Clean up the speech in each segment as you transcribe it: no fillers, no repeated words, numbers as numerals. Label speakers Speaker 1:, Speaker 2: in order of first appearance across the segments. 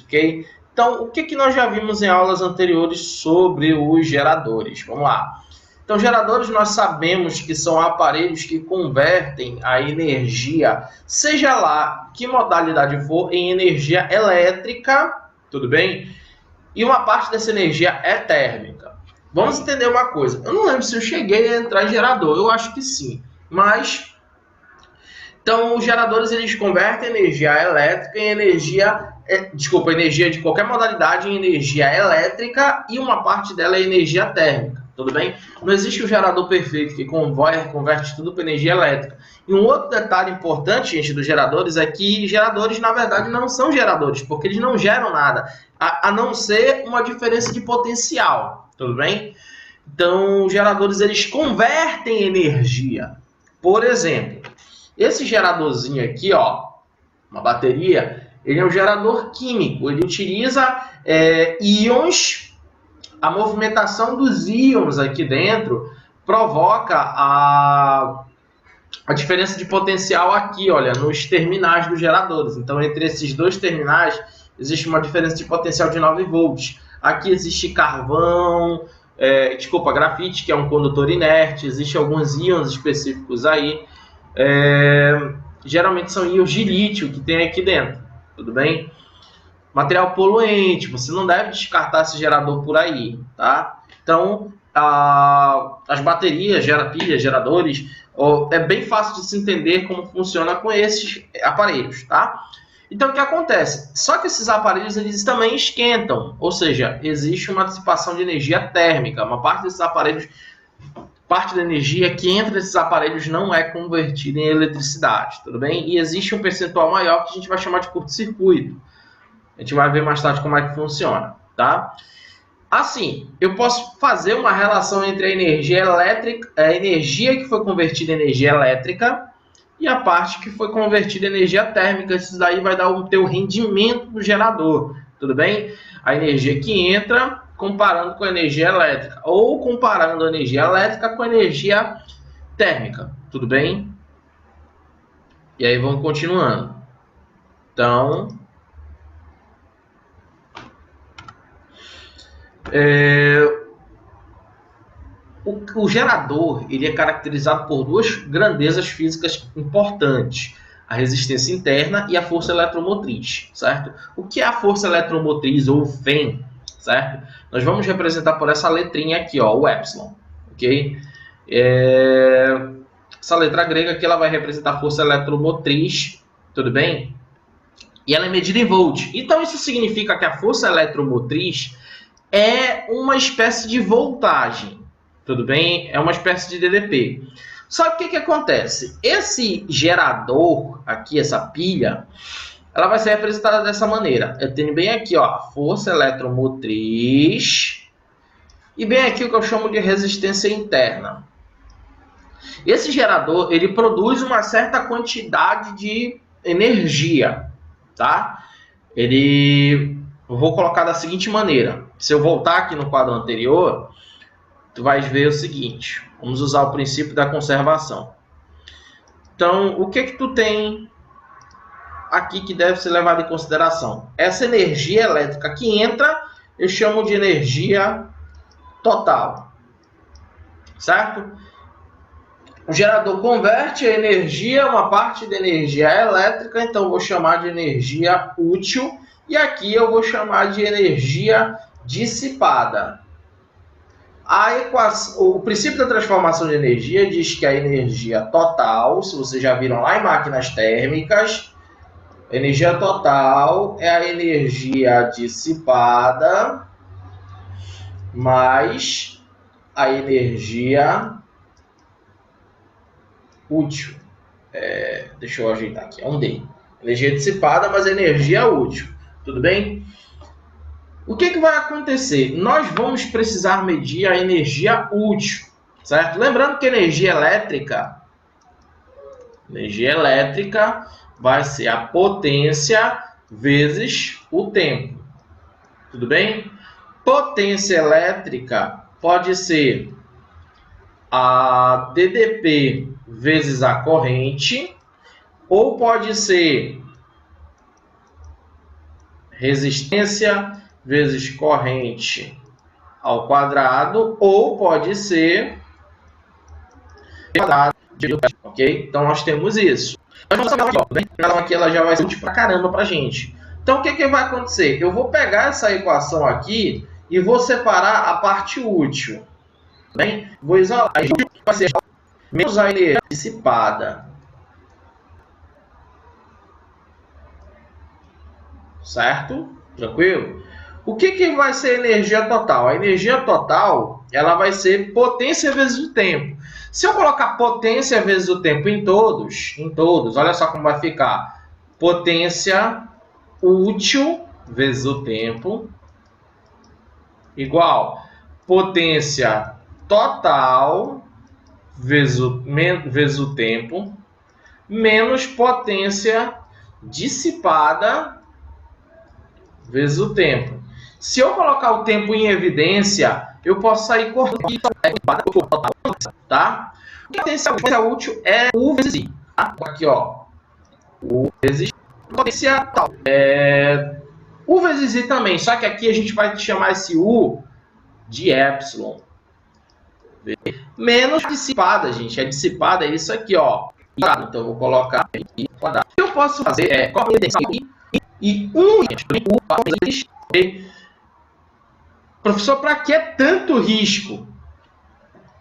Speaker 1: ok? Então, o que nós já vimos em aulas anteriores sobre os geradores? Vamos lá. Então, geradores nós sabemos que são aparelhos que convertem a energia, seja lá que modalidade for, em energia elétrica, tudo bem? E uma parte dessa energia é térmica. Vamos entender uma coisa. Eu não lembro se eu cheguei a entrar em gerador, eu acho que sim. Mas, então, os geradores eles convertem energia elétrica em energia, energia de qualquer modalidade em energia elétrica e uma parte dela é energia térmica, tudo bem? Não existe um gerador perfeito que converte tudo para energia elétrica. E um outro detalhe importante, gente, dos geradores é que geradores, na verdade, não são geradores, porque eles não geram nada, a não ser uma diferença de potencial, tudo bem? Então, os geradores eles convertem energia. Por exemplo, esse geradorzinho aqui, ó, uma bateria, ele é um gerador químico. Ele utiliza íons. A movimentação dos íons aqui dentro provoca a diferença de potencial aqui, olha, nos terminais dos geradores. Então, entre esses dois terminais, existe uma diferença de potencial de 9 volts. Aqui existe carvão, grafite, que é um condutor inerte. Existem alguns íons específicos aí. Geralmente são íons de lítio que tem aqui dentro, tudo bem? Material poluente, você não deve descartar esse gerador por aí, tá? Então, as baterias, pilhas, geradores, é bem fácil de se entender como funciona com esses aparelhos, tá? Então, o que acontece? Só que esses aparelhos, eles também esquentam, ou seja, existe uma dissipação de energia térmica. Uma parte desses aparelhos, parte da energia que entra nesses aparelhos não é convertida em eletricidade, tudo bem? E existe um percentual maior que a gente vai chamar de curto-circuito. A gente vai ver mais tarde como é que funciona, tá? Assim, eu posso fazer uma relação entre a energia elétrica, a energia que foi convertida em energia elétrica e a parte que foi convertida em energia térmica. Isso daí vai dar o teu rendimento do gerador, tudo bem? A energia que entra comparando com a energia elétrica ou comparando a energia elétrica com a energia térmica, tudo bem? E aí vamos continuando. Então, o gerador ele é caracterizado por duas grandezas físicas importantes: a resistência interna e a força eletromotriz, certo? O que é a força eletromotriz ou Fem, certo? Nós vamos representar por essa letrinha aqui, ó, o epsilon, ok? Essa letra grega aqui ela vai representar a força eletromotriz, tudo bem? E ela é medida em volt. Então isso significa que a força eletromotriz é uma espécie de voltagem, tudo bem? É uma espécie de DDP. Só que o que acontece? Esse gerador aqui, essa pilha, ela vai ser representada dessa maneira. Eu tenho bem aqui, ó, a força eletromotriz e bem aqui o que eu chamo de resistência interna. Esse gerador, ele produz uma certa quantidade de energia, tá? Eu vou colocar da seguinte maneira. Se eu voltar aqui no quadro anterior, tu vais ver o seguinte. Vamos usar o princípio da conservação. Então, o que tu tem aqui que deve ser levado em consideração? Essa energia elétrica que entra, eu chamo de energia total, certo? O gerador converte a energia, uma parte da energia elétrica, então eu vou chamar de energia útil, e aqui eu vou chamar de energia dissipada. O princípio da transformação de energia diz que a energia total, se vocês já viram lá em máquinas térmicas, a energia total é a energia dissipada mais a energia útil. Deixa eu ajeitar aqui, é um D. Energia dissipada mais energia útil, tudo bem? O que vai acontecer? Nós vamos precisar medir a energia útil, certo? Lembrando que energia elétrica vai ser a potência vezes o tempo, tudo bem? Potência elétrica pode ser a DDP vezes a corrente, ou pode ser resistência vezes corrente ao quadrado, ou pode ser quadrado, ok? Então, nós temos isso. Então, aqui ela já vai ser útil pra caramba pra gente. Então, o que vai acontecer? Eu vou pegar essa equação aqui e vou separar a parte útil. Bem? Vou isolar. Aí vai ser menos a energia dissipada. Certo? Tranquilo? O que vai ser energia total? A energia total, ela vai ser potência vezes o tempo. Se eu colocar potência vezes o tempo em todos, olha só como vai ficar. Potência útil vezes o tempo igual potência total vezes o tempo menos potência dissipada vezes o tempo. Se eu colocar o tempo em evidência, eu posso sair correndo, tá? A potência útil é U vezes I. Tá? Aqui, ó. U vezes potência tal. U vezes I também, só que aqui a gente vai chamar esse U de epsilon. Menos dissipada, gente. A dissipada é isso aqui, ó. Então eu vou colocar I quadrado. O que eu posso fazer é e 1 Professor, para que tanto risco?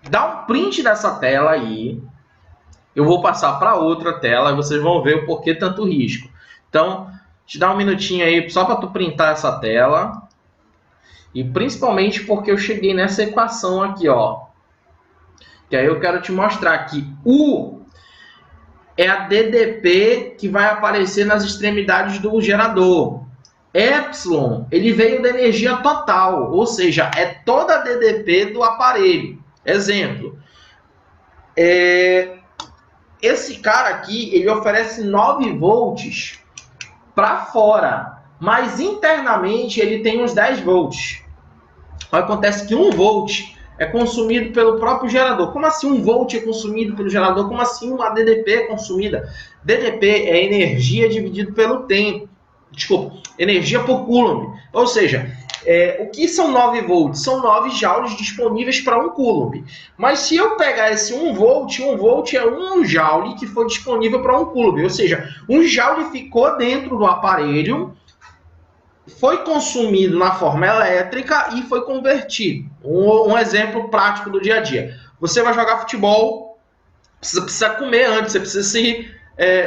Speaker 1: Dá um print dessa tela aí. Eu vou passar para outra tela e vocês vão ver o porquê tanto risco. Então, te dá um minutinho aí só para tu printar essa tela. E principalmente porque eu cheguei nessa equação aqui, ó. Que aí eu quero te mostrar que U é a DDP que vai aparecer nas extremidades do gerador. Epsilon, ele veio da energia total, ou seja, é toda a DDP do aparelho. Exemplo, esse cara aqui, ele oferece 9 volts para fora, mas internamente ele tem uns 10 volts. Acontece que 1 volt é consumido pelo próprio gerador. Como assim 1 volt é consumido pelo gerador? Como assim uma DDP é consumida? DDP é energia dividido pelo tempo. Desculpa, energia por Coulomb. Ou seja, o que são 9 volts? São 9 joules disponíveis para 1 Coulomb. Mas se eu pegar esse 1 volt é 1 joule que foi disponível para 1 Coulomb. Ou seja, 1 joule ficou dentro do aparelho, foi consumido na forma elétrica e foi convertido. Um exemplo prático do dia a dia. Você vai jogar futebol, você precisa comer antes, você precisa se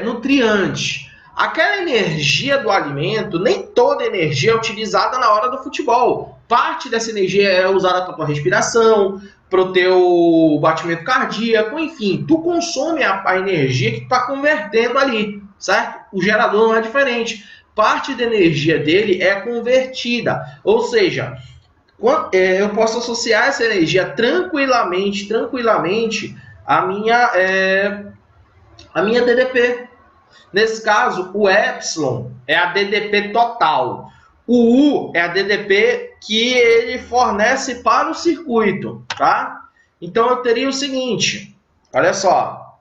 Speaker 1: nutrir antes. Aquela energia do alimento, nem toda energia é utilizada na hora do futebol. Parte dessa energia é usada para a tua respiração, para o teu batimento cardíaco, enfim. Tu consome a energia que tu está convertendo ali, certo? O gerador não é diferente. Parte da energia dele é convertida. Ou seja, eu posso associar essa energia tranquilamente à minha DDP. Nesse caso, o epsilon é a DDP total. O U é a DDP que ele fornece para o circuito, tá? Então, eu teria o seguinte, olha só.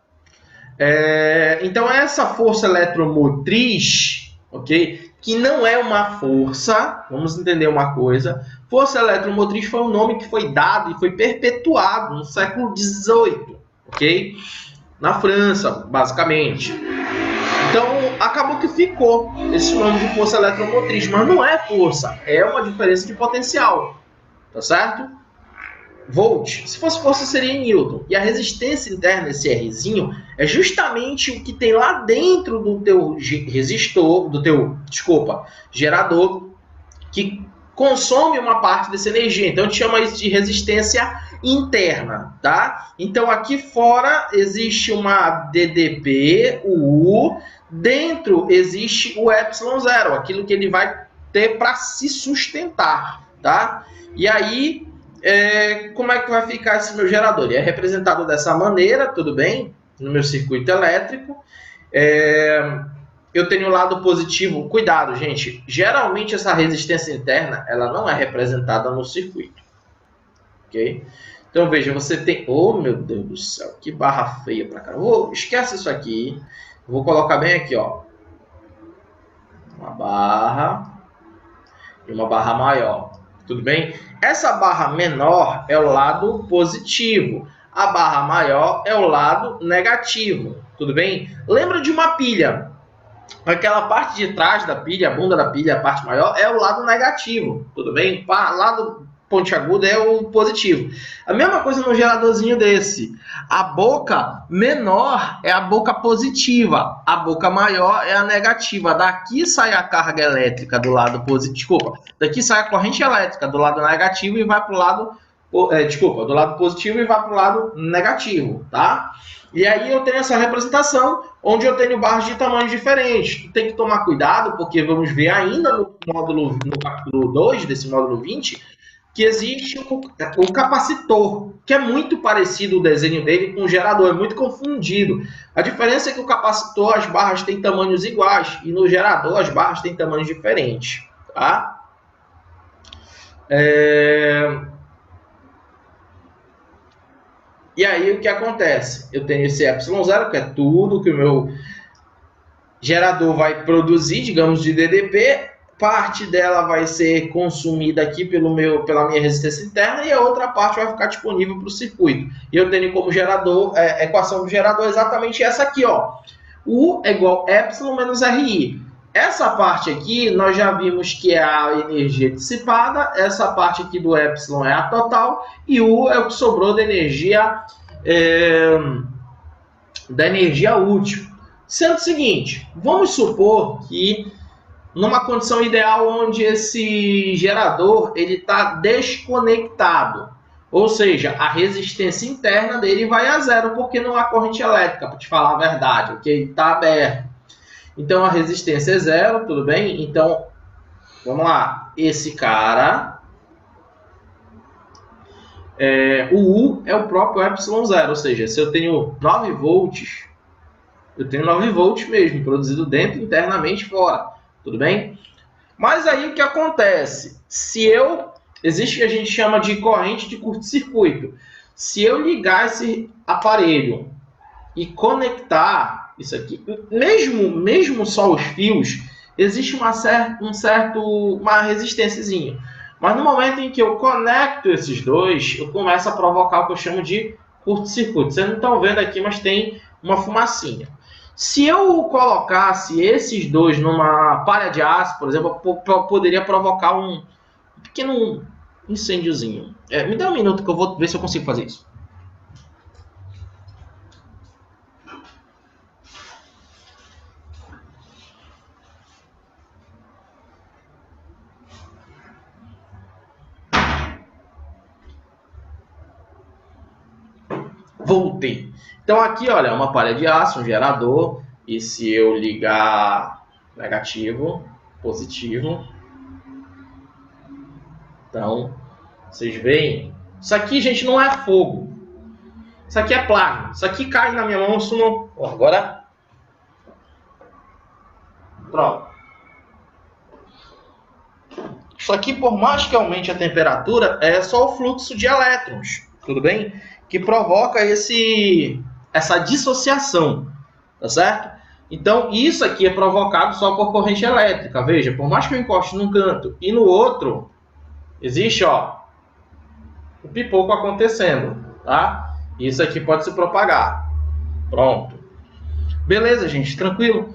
Speaker 1: Então, essa força eletromotriz, ok? Que não é uma força, vamos entender uma coisa. Força eletromotriz foi um nome que foi dado e foi perpetuado no século XVIII, ok? Na França, basicamente. Então, acabou que ficou esse nome de força eletromotriz, mas não é força, é uma diferença de potencial, tá certo? Volt, se fosse força seria em Newton, e a resistência interna, esse Rzinho, é justamente o que tem lá dentro do teu resistor, gerador, que consome uma parte dessa energia, então a gente chama isso de resistência interna, tá? Então aqui fora existe uma DDP, o U, dentro existe o epsilon zero, aquilo que ele vai ter para se sustentar, tá? E aí, como é que vai ficar esse meu gerador? Ele é representado dessa maneira, tudo bem? No meu circuito elétrico. Eu tenho o lado positivo. Cuidado, gente. Geralmente essa resistência interna, ela não é representada no circuito. Ok? Então, veja, você tem... Oh, meu Deus do céu, que barra feia pra cá. Esquece isso aqui. Vou colocar bem aqui, ó. Uma barra. e uma barra maior. Tudo bem? Essa barra menor é o lado positivo. A barra maior é o lado negativo. Tudo bem? Lembra de uma pilha. Aquela parte de trás da pilha, a bunda da pilha, a parte maior, é o lado negativo. Tudo bem? O lado pontiagudo é o positivo. A mesma coisa no geradorzinho desse. A boca menor é a boca positiva. A boca maior é a negativa. Daqui sai a carga elétrica do lado positivo. Desculpa. Daqui sai a corrente elétrica do lado negativo e vai para o lado... do lado positivo e vai para o lado negativo, tá? E aí eu tenho essa representação onde eu tenho barras de tamanhos diferentes. Tem que tomar cuidado, porque vamos ver ainda no capítulo 2 desse módulo 20, que existe o capacitor, que é muito parecido o desenho dele com o gerador, é muito confundido. A diferença é que o capacitor, as barras têm tamanhos iguais, e no gerador as barras têm tamanhos diferentes, tá? E aí o que acontece? Eu tenho esse ε0, que é tudo que o meu gerador vai produzir, digamos, de DDP. Parte dela vai ser consumida aqui pela minha resistência interna e a outra parte vai ficar disponível para o circuito. E eu tenho como gerador, a equação do gerador é exatamente essa aqui, ó. U é igual a ε menos RI. Essa parte aqui, nós já vimos que é a energia dissipada, essa parte aqui do ε é a total, e U é o que sobrou da energia útil. Sendo o seguinte, vamos supor que numa condição ideal onde esse gerador está desconectado, ou seja, a resistência interna dele vai a zero, porque não há corrente elétrica, para te falar a verdade, porque ele está aberto. Então, a resistência é zero, tudo bem? Então, vamos lá. Esse cara, o U é o próprio ε0, ou seja, se eu tenho 9 volts, eu tenho 9 volts mesmo, produzido dentro, internamente, fora, tudo bem? Mas aí o que acontece? Existe o que a gente chama de corrente de curto-circuito. Se eu ligar esse aparelho e conectar isso aqui, mesmo só os fios, existe uma resistênciazinha. Mas no momento em que eu conecto esses dois, eu começo a provocar o que eu chamo de curto-circuito. Vocês não estão vendo aqui, mas tem uma fumacinha. Se eu colocasse esses dois numa palha de aço, por exemplo, eu poderia provocar um pequeno incêndiozinho. Me dá um minuto que eu vou ver se eu consigo fazer isso. Voltei. Então aqui, olha, uma palha de aço, um gerador, e se eu ligar negativo, positivo, então, vocês veem, isso aqui, gente, não é fogo, isso aqui é plasma, isso aqui cai na minha mão, isso não... Agora, pronto. Isso aqui, por mais que aumente a temperatura, é só o fluxo de elétrons, tudo bem? Que provoca essa dissociação, tá certo? Então, isso aqui é provocado só por corrente elétrica. Veja, por mais que eu encoste num canto e no outro, existe, ó, o pipoco acontecendo, tá? Isso aqui pode se propagar. Pronto. Beleza, gente? Tranquilo?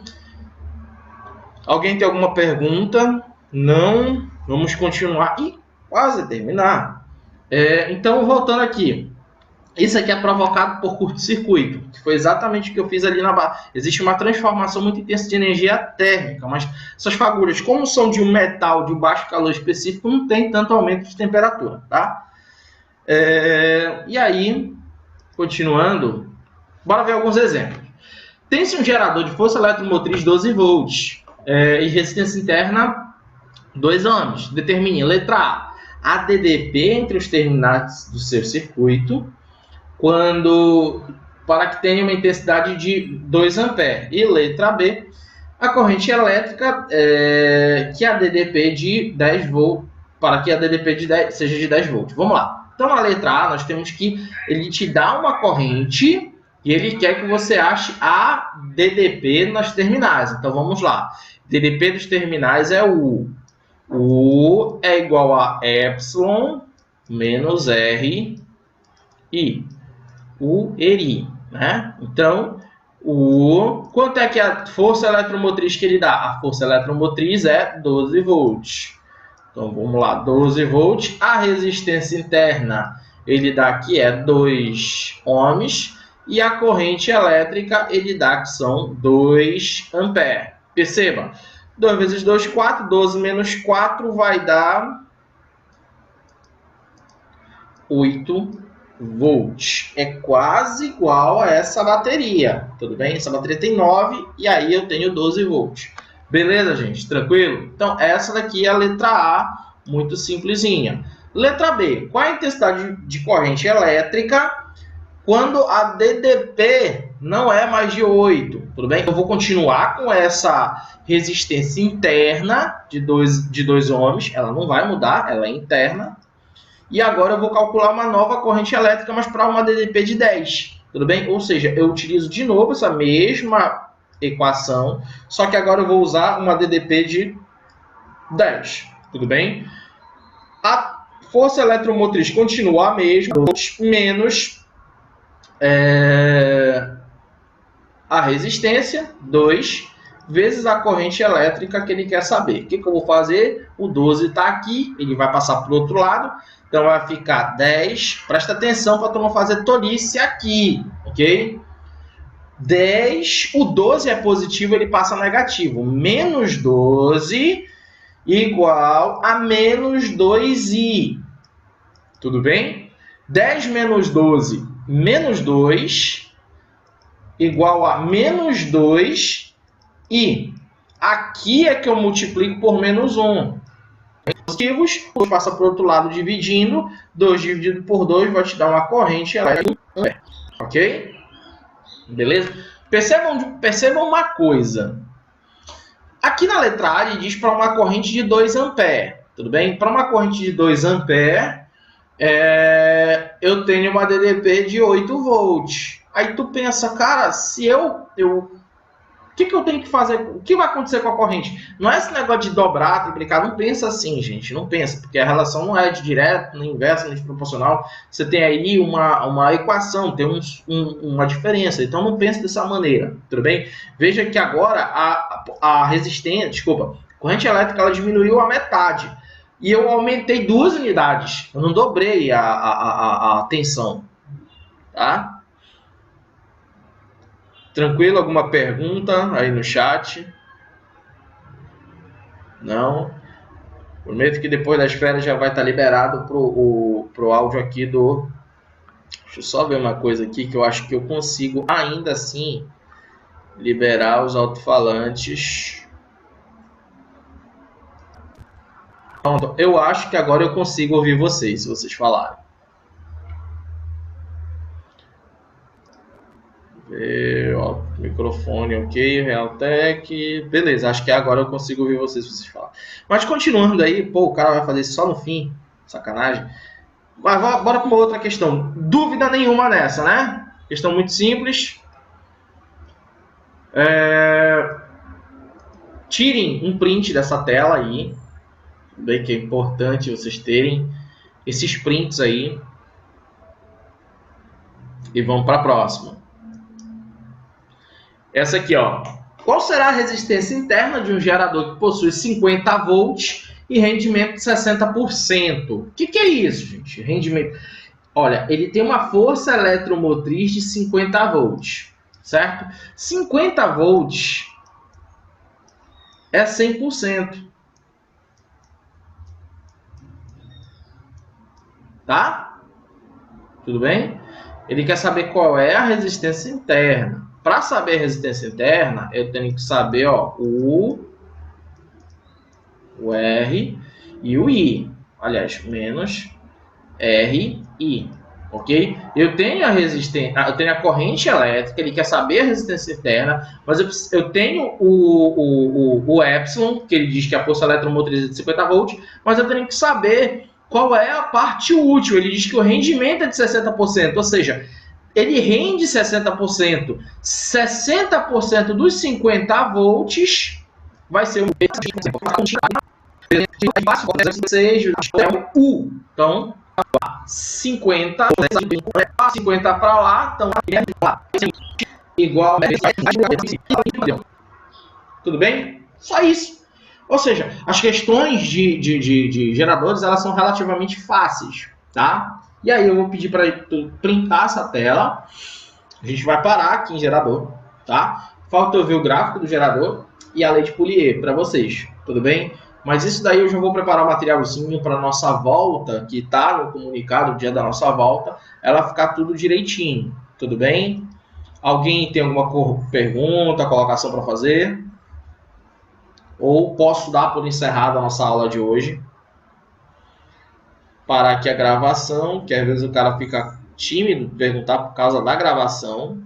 Speaker 1: Alguém tem alguma pergunta? Não? Vamos continuar. Ih, quase terminar. Então, voltando aqui. Isso aqui é provocado por curto-circuito, que foi exatamente o que eu fiz ali na barra. Existe uma transformação muito intensa de energia térmica, mas essas fagulhas, como são de um metal de baixo calor específico, não tem tanto aumento de temperatura, tá? E aí, continuando, bora ver alguns exemplos. Tem-se um gerador de força eletromotriz 12 volts e resistência interna 2 ohms. Determine, letra A DDP entre os terminais do seu circuito, para que tenha uma intensidade de 2 amperes. E letra B, a corrente elétrica que a DDP de 10 volts, para que a DDP seja de 10 volts. Vamos lá. Então, na letra A, nós temos que ele te dá uma corrente e ele quer que você ache a DDP nas terminais. Então, vamos lá. DDP dos terminais é o é igual a epsilon menos R I. O ERI, né? Então, quanto é que a força eletromotriz que ele dá? A força eletromotriz é 12 volts. Então, vamos lá, 12 volts. A resistência interna, ele dá que é 2 ohms. E a corrente elétrica, ele dá que são 2 amperes. Perceba, 2 vezes 2, 4. 12 menos 4 vai dar 8 volts. É quase igual a essa bateria. Tudo bem? Essa bateria tem 9 e aí eu tenho 12 volts. Beleza, gente? Tranquilo? Então, essa daqui é a letra A, muito simplesinha. Letra B. Qual a intensidade de corrente elétrica quando a DDP não é mais de 8? Tudo bem? Eu vou continuar com essa resistência interna de 2 ohms. Ela não vai mudar, ela é interna. E agora eu vou calcular uma nova corrente elétrica, mas para uma DDP de 10. Tudo bem? Ou seja, eu utilizo de novo essa mesma equação, só que agora eu vou usar uma DDP de 10. Tudo bem? A força eletromotriz continua a mesma, menos a resistência, 2, vezes a corrente elétrica que ele quer saber. O que eu vou fazer? O 12 está aqui, ele vai passar para o outro lado. Então, vai ficar 10. Presta atenção para tu não fazer tolice aqui, ok? 10, o 12 é positivo, ele passa negativo. Menos 12 igual a menos 2i. Tudo bem? 10 menos 12, menos 2, igual a menos 2i. Aqui é que eu multiplico por menos 1. Positivos, 2 passa para o outro lado dividindo, 2 dividido por 2 vai te dar uma corrente elétrica, ok? Beleza? Percebam uma coisa. Aqui na letra A ele diz para uma corrente de 2 amperes, tudo bem? Para uma corrente de 2 amperes, eu tenho uma DDP de 8 volts. Aí tu pensa, cara, se o que eu tenho que fazer? O que vai acontecer com a corrente? Não é esse negócio de dobrar, triplicar. Não pensa assim, gente. Não pensa, porque a relação não é de direto, nem inversa, nem de proporcional. Você tem aí uma equação, tem uma diferença. Então, não pensa dessa maneira, tudo bem? Veja que agora a resistência, desculpa, a corrente elétrica ela diminuiu a metade. E eu aumentei 2 unidades. Eu não dobrei a tensão, tá? Tranquilo? Alguma pergunta aí no chat? Não? Prometo que depois das férias já vai estar liberado pro áudio aqui do... Deixa eu só ver uma coisa aqui que eu acho que eu consigo ainda assim liberar os alto-falantes. Pronto, eu acho que agora eu consigo ouvir vocês, se vocês falarem. Ó, microfone ok, Realtek, beleza, acho que agora eu consigo ouvir vocês falarem. Mas continuando aí, pô, o cara vai fazer isso só no fim, sacanagem. Mas bora para uma outra questão, dúvida nenhuma nessa, né? Questão muito simples. Tirem um print dessa tela aí, bem que é importante vocês terem esses prints aí. E vamos para a próxima. Essa aqui, ó. Qual será a resistência interna de um gerador que possui 50 volts e rendimento de 60%? O que é isso, gente? Rendimento. Olha, ele tem uma força eletromotriz de 50 volts, certo? 50 volts é 100%. Tá? Tudo bem? Ele quer saber qual é a resistência interna. Para saber a resistência interna, eu tenho que saber ó, o R e o I. Aliás, menos R, I. Ok? Eu tenho a resistência, eu tenho a corrente elétrica, ele quer saber a resistência interna, mas eu tenho o epsilon, que ele diz que a força eletromotriz é de 50 volts, mas eu tenho que saber qual é a parte útil. Ele diz que o rendimento é de 60%, ou seja, ele rende 60%. 60% dos 50 volts vai ser o 6, U. Então, 50 para lá, então igual a... Tudo bem? Só isso. Ou seja, as questões de geradores, elas são relativamente fáceis, tá? E aí eu vou pedir para tu printar essa tela. A gente vai parar aqui em gerador, tá? Falta eu ver o gráfico do gerador e a lei de Poulier para vocês, tudo bem? Mas isso daí eu já vou preparar o materialzinho para nossa volta, que está no comunicado, o dia da nossa volta, ela ficar tudo direitinho, tudo bem? Alguém tem alguma pergunta, colocação para fazer? Ou posso dar por encerrada a nossa aula de hoje? Parar aqui a gravação, que às vezes o cara fica tímido de perguntar por causa da gravação.